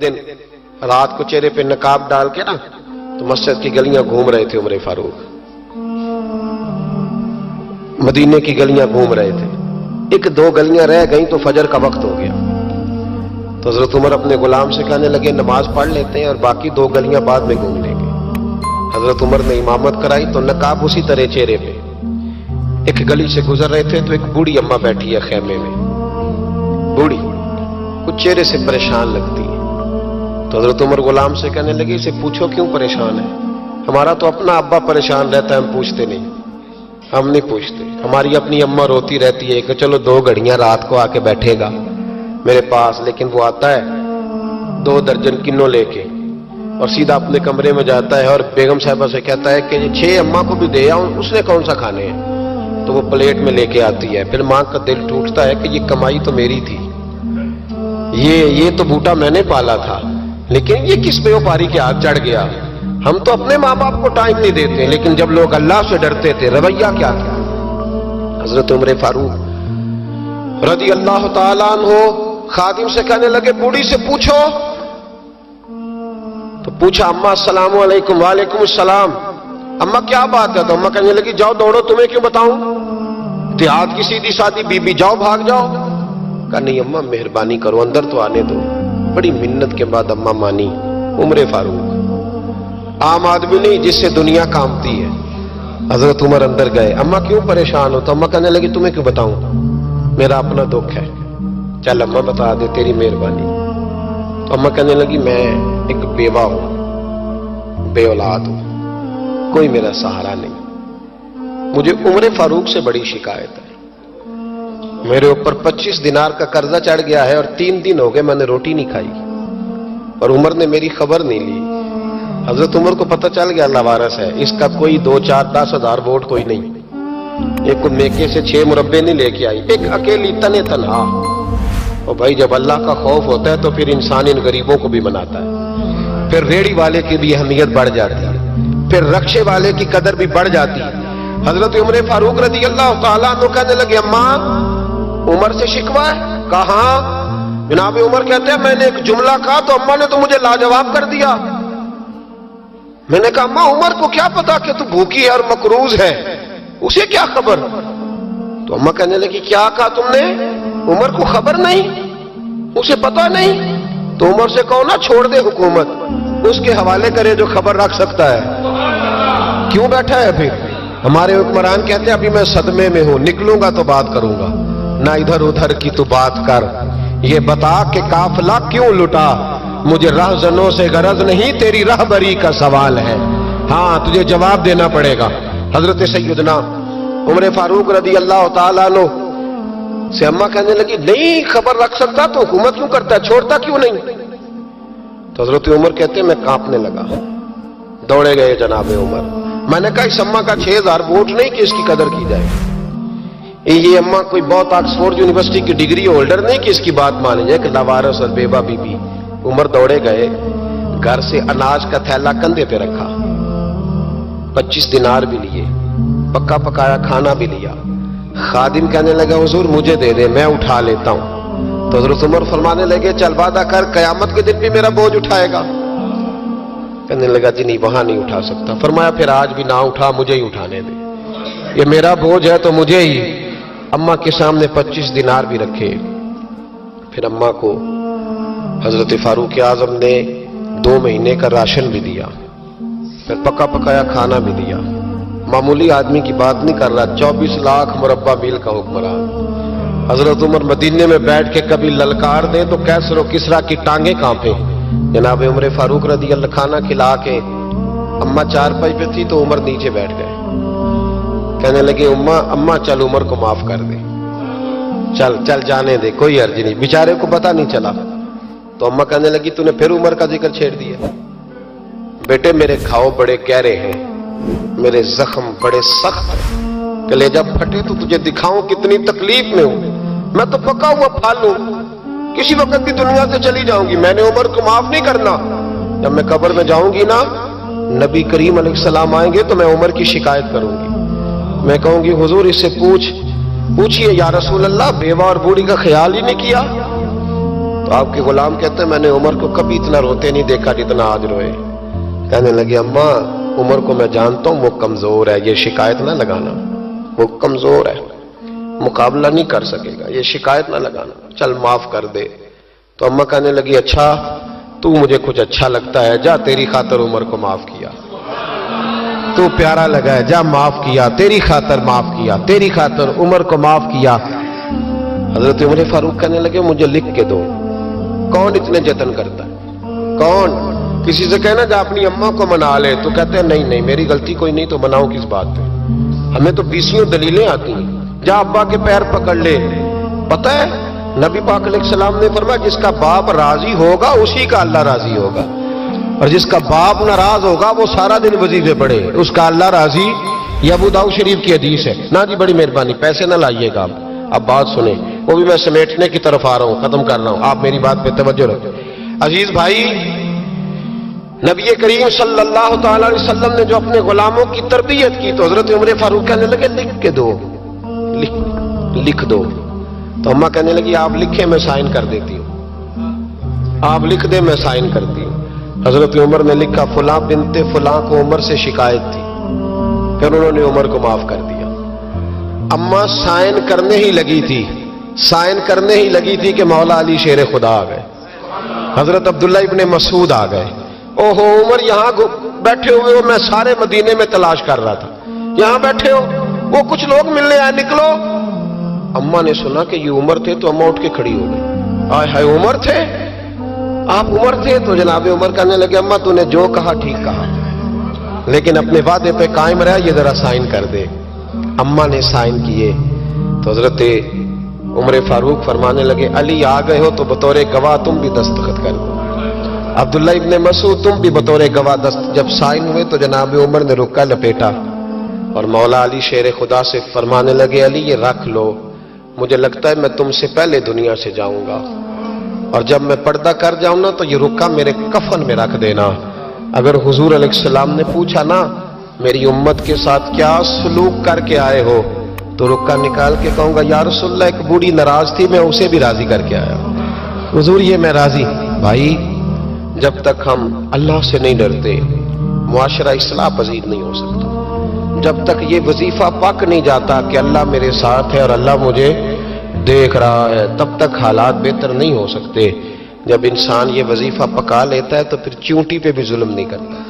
دن رات کو چہرے پہ نقاب ڈال کے نا تو مسجد کی گلیاں گھوم رہے تھے عمر فاروق، مدینے کی گلیاں گھوم رہے تھے. ایک دو گلیاں رہ گئیں تو فجر کا وقت ہو گیا. تو حضرت عمر اپنے غلام سے کہنے لگے نماز پڑھ لیتے ہیں اور باقی دو گلیاں بعد میں گھوم لیں گے. حضرت عمر نے امامت کرائی تو نقاب اسی طرح چہرے پہ. ایک گلی سے گزر رہے تھے تو ایک بوڑھی اماں بیٹھی ہے خیمے میں، بوڑھی کچھ چہرے سے پریشان لگتی ہے. تو حضرت عمر غلام سے کہنے لگے اسے پوچھو کیوں پریشان ہے؟ ہمارا تو اپنا ابا پریشان رہتا ہے، ہم پوچھتے نہیں. ہم نہیں پوچھتے. ہماری اپنی اماں روتی رہتی ہے کہ چلو دو گھڑیاں رات کو آ کے بیٹھے گا میرے پاس، لیکن وہ آتا ہے 2 درجن کنوں لے کے اور سیدھا اپنے کمرے میں جاتا ہے اور بیگم صاحبہ سے کہتا ہے کہ 6 اماں کو بھی دے آؤں، اس نے کون سا کھانے ہیں. تو وہ پلیٹ میں لے کے آتی ہے. پھر ماں کا دل ٹوٹتا ہے کہ یہ کمائی تو میری تھی، یہ تو بوٹا میں نے پالا تھا، لیکن یہ کس بیوپاری کے ہاتھ چڑھ گیا. ہم تو اپنے ماں باپ کو ٹائم نہیں دیتے، لیکن جب لوگ اللہ سے ڈرتے تھے رویہ کیا تھا. حضرت عمر فاروق رضی اللہ تعالیٰ عنہ خادم سے کہنے لگے بوڑھی سے پوچھو. تو پوچھا اماں السلام علیکم. وعلیکم السلام. اماں کیا بات ہے؟ تو اماں کہنے لگی جاؤ دوڑو، تمہیں کیوں بتاؤں، دیہات کی سیدھی سادی بی بی، جاؤ بھاگ جاؤ. کہا نہیں اماں مہربانی کرو اندر تو آنے دو. بڑی منت کے بعد اماں مانی. عمر فاروق عام آدمی نہیں جس سے دنیا کامتی ہے. حضرت عمر اندر گئے. اماں کیوں پریشان ہو؟ تو اماں کہنے لگی تمہیں کیوں بتاؤں، میرا اپنا دکھ ہے. چل اماں بتا دے، تیری مہربانی. تو اماں کہنے لگی میں ایک بیوہ ہوں، بے اولاد ہوں، کوئی میرا سہارا نہیں. مجھے عمر فاروق سے بڑی شکایت ہے. میرے اوپر 25 دینار کا قرضہ چڑھ گیا ہے اور 3 دن ہو گئے میں نے روٹی نہیں کھائی، اور عمر نے میری خبر نہیں لی. حضرت عمر کو پتہ چل گیا لاوارث ہے، اس کا کوئی 2 4 10 ہزار ووٹ کوئی نہیں. ایک کو میکے سے 6 مربے نہیں لے کے آئی، ایک اکیلی تنہا. اور بھائی جب اللہ کا خوف ہوتا ہے تو پھر انسان ان غریبوں کو بھی مناتا ہے. پھر ریڑھی والے کی بھی اہمیت بڑھ جاتی ہے، پھر رکشے والے کی قدر بھی بڑھ جاتی ہے. حضرت عمر فاروق رضی اللہ تعالیٰ عنہ کہنے لگے اماں عمر سے شکوہ ہے؟ کہاں؟ جناب عمر کہتے ہیں میں نے ایک جملہ کہا تو اماں نے تو مجھے لاجواب کر دیا. میں نے کہا اماں عمر کو کیا پتا کہ تو بھوکی ہے اور مقروض ہے، اسے کیا خبر؟ تو اماں کہنے لگی کیا کہا تم نے؟ عمر کو خبر نہیں، اسے پتا نہیں؟ تو عمر سے کہو نا چھوڑ دے حکومت، اس کے حوالے کرے جو خبر رکھ سکتا ہے. کیوں بیٹھا ہے پھر؟ ہمارے حکمران کہتے ہیں ابھی میں صدمے میں ہوں، نکلوں گا تو بات کروں گا. نہ ادھر ادھر کی تو بات کر، یہ بتا کہ قافلہ کیوں لٹا. مجھے رہزنوں سے غرض نہیں، تیری رہبری کا سوال ہے. ہاں تجھے جواب دینا پڑے گا. حضرت سیدنا عمر فاروق رضی اللہ تعالیٰ عنہ سے اماں کہنے لگی نہیں خبر رکھ سکتا تو حکومت کیوں کرتا ہے، چھوڑتا کیوں نہیں؟ تو حضرت عمر کہتے ہیں میں کانپنے لگا. دوڑے گئے جناب عمر. میں نے کہا اس اماں کا 6000 ووٹ نہیں کہ اس کی قدر کی جائے. یہ اماں کوئی بہت آکسفورڈ یونیورسٹی کی ڈگری ہولڈر نہیں کہ اس کی بات مانی جائے کہ لاوارث اور بیوہ بی بی. عمر دوڑے گئے، گھر سے اناج کا تھیلا کندھے پہ رکھا، 25 دینار بھی لیے، پکا پکایا کھانا بھی لیا. خادم کہنے لگا حضور مجھے دے دے میں اٹھا لیتا ہوں. تو حضرت عمر فرمانے لگے چل وعدہ کر قیامت کے دن بھی میرا بوجھ اٹھائے گا. کہنے لگا جی نہیں وہاں نہیں اٹھا سکتا. فرمایا پھر آج بھی نہ اٹھا، مجھے ہی اٹھانے دے، یہ میرا بوجھ ہے تو مجھے ہی. اماں کے سامنے 25 دینار بھی رکھے. پھر اماں کو حضرت فاروق اعظم نے 2 مہینے کا راشن بھی دیا، پھر پکا پکایا کھانا بھی دیا. معمولی آدمی کی بات نہیں کر رہا، 24 لاکھ مربع میل کا حکمران. حضرت عمر مدینے میں بیٹھ کے کبھی للکار دیں تو کیسر و کسریٰ کی ٹانگیں کانپیں. جناب عمر فاروق رضی اللہ کھانا کھلا کے اماں چارپائی پہ تھی تو عمر نیچے بیٹھ گئے. کہنے لگے اماں چل عمر کو معاف کر دے، چل جانے دے، کوئی عرض نہیں، بیچارے کو پتہ نہیں چلا. تو اماں کہنے لگی تو نے پھر عمر کا ذکر چھیڑ دیا. بیٹے میرے گھاؤ بڑے گہرے ہیں، میرے زخم بڑے سخت ہیں، کلیجہ پھٹے تو تجھے دکھاؤں کتنی تکلیف میں ہوں. میں تو پکا ہوا پھل ہوں، کسی وقت بھی دنیا سے چلی جاؤں گی. میں نے عمر کو معاف نہیں کرنا. جب میں قبر میں جاؤں گی نا، نبی کریم علیہ السلام آئیں گے تو میں عمر کی شکایت کروں گی. میں کہوں گی حضور اس سے پوچھئے یا رسول اللہ بیوہ اور بوڑھی کا خیال ہی نہیں کیا. تو آپ کے غلام کہتے ہیں میں نے عمر کو کبھی اتنا روتے نہیں دیکھا جتنا آج روئے. کہنے لگے اماں عمر کو میں جانتا ہوں وہ کمزور ہے، یہ شکایت نہ لگانا، وہ کمزور ہے، مقابلہ نہیں کر سکے گا، یہ شکایت نہ لگانا، چل معاف کر دے. تو اماں کہنے لگی اچھا تو مجھے کچھ اچھا لگتا ہے، جا تیری خاطر عمر کو معاف کیا، تو پیارا لگا ہے، جا معاف کیا، تیری خاطر معاف کیا، تیری خاطر عمر کو معاف کیا. حضرت عمر فاروق کہنے لگے مجھے لکھ کے دو. کون اتنے جتن کرتا ہے؟ کون؟ کسی سے کہنا جا اپنی اماں کو منا لے، تو کہتے ہیں نہیں نہیں میری غلطی کوئی نہیں تو مناؤ کس بات پہ؟ ہمیں تو 20 دلیلیں آتی ہیں. جا ابا کے پیر پکڑ لے. پتہ ہے نبی پاک علیہ السلام نے فرمایا جس کا باپ راضی ہوگا اسی کا اللہ راضی ہوگا، اور جس کا باپ ناراض ہوگا وہ سارا دن وظیفے پڑھے، اس کا اللہ راضی. یہ ابو داؤد شریف کی حدیث ہے. نا جی بڑی مہربانی پیسے نہ لائیے گا. اب بات سنیں، وہ بھی میں سمیٹنے کی طرف آ رہا ہوں، ختم کر رہا ہوں، آپ میری بات پہ توجہ رکھیں. عزیز بھائی، نبی کریم صلی اللہ تعالی علیہ وسلم نے جو اپنے غلاموں کی تربیت کی تو حضرت عمر فاروق کہنے لگے لکھ کے دو، لکھ دو. تو اماں کہنے لگی آپ لکھیں میں سائن کر دیتی ہوں، آپ لکھ دیں میں سائن کرتی ہوں. حضرت عمر نے لکھا فلاں بنت فلاں کو عمر سے شکایت تھی، پھر انہوں نے عمر کو معاف کر دیا. اماں سائن کرنے ہی لگی تھی، سائن کرنے ہی لگی تھی کہ مولا علی شیر خدا آ گئے، حضرت عبداللہ ابن مسعود آ گئے. اوہو عمر یہاں بیٹھے ہوئے ہو، میں سارے مدینے میں تلاش کر رہا تھا، یہاں بیٹھے ہو، وہ کچھ لوگ ملنے آئے، نکلو. اماں نے سنا کہ یہ عمر تھے تو اماں اٹھ کے کھڑی ہو گئی. آئے ہائے عمر تھے، آپ عمر تھے؟ تو جناب عمر کہنے لگے اماں تو نے جو کہا ٹھیک کہا، لیکن اپنے وعدے پہ قائم رہا، یہ ذرا سائن کر دے. اماں نے سائن کیے تو حضرت عمر فاروق فرمانے لگے علی آ گئے ہو تو بطور گواہ تم بھی دستخط کر دو. عبداللہ ابن مسعود تم بھی بطور گواہ جب سائن ہوئے تو جناب عمر نے رکا لپیٹا اور مولا علی شیر خدا سے فرمانے لگے علی یہ رکھ لو، مجھے لگتا ہے میں تم سے پہلے دنیا سے جاؤں گا، اور جب میں پردہ کر جاؤں نا تو یہ رکا میرے کفن میں رکھ دینا. اگر حضور علیہ السلام نے پوچھا نا میری امت کے ساتھ کیا سلوک کر کے آئے ہو تو رکا نکال کے کہوں گا یا رسول اللہ ایک بوڑھی ناراض تھی میں اسے بھی راضی کر کے آیا حضور یہ میں راضی. بھائی جب تک ہم اللہ سے نہیں ڈرتے معاشرہ اصلاح پذیر نہیں ہو سکتا. جب تک یہ وظیفہ پک نہیں جاتا کہ اللہ میرے ساتھ ہے اور اللہ مجھے دیکھ رہا ہے تب تک حالات بہتر نہیں ہو سکتے. جب انسان یہ وظیفہ پکا لیتا ہے تو پھر چونٹی پہ بھی ظلم نہیں کرتا.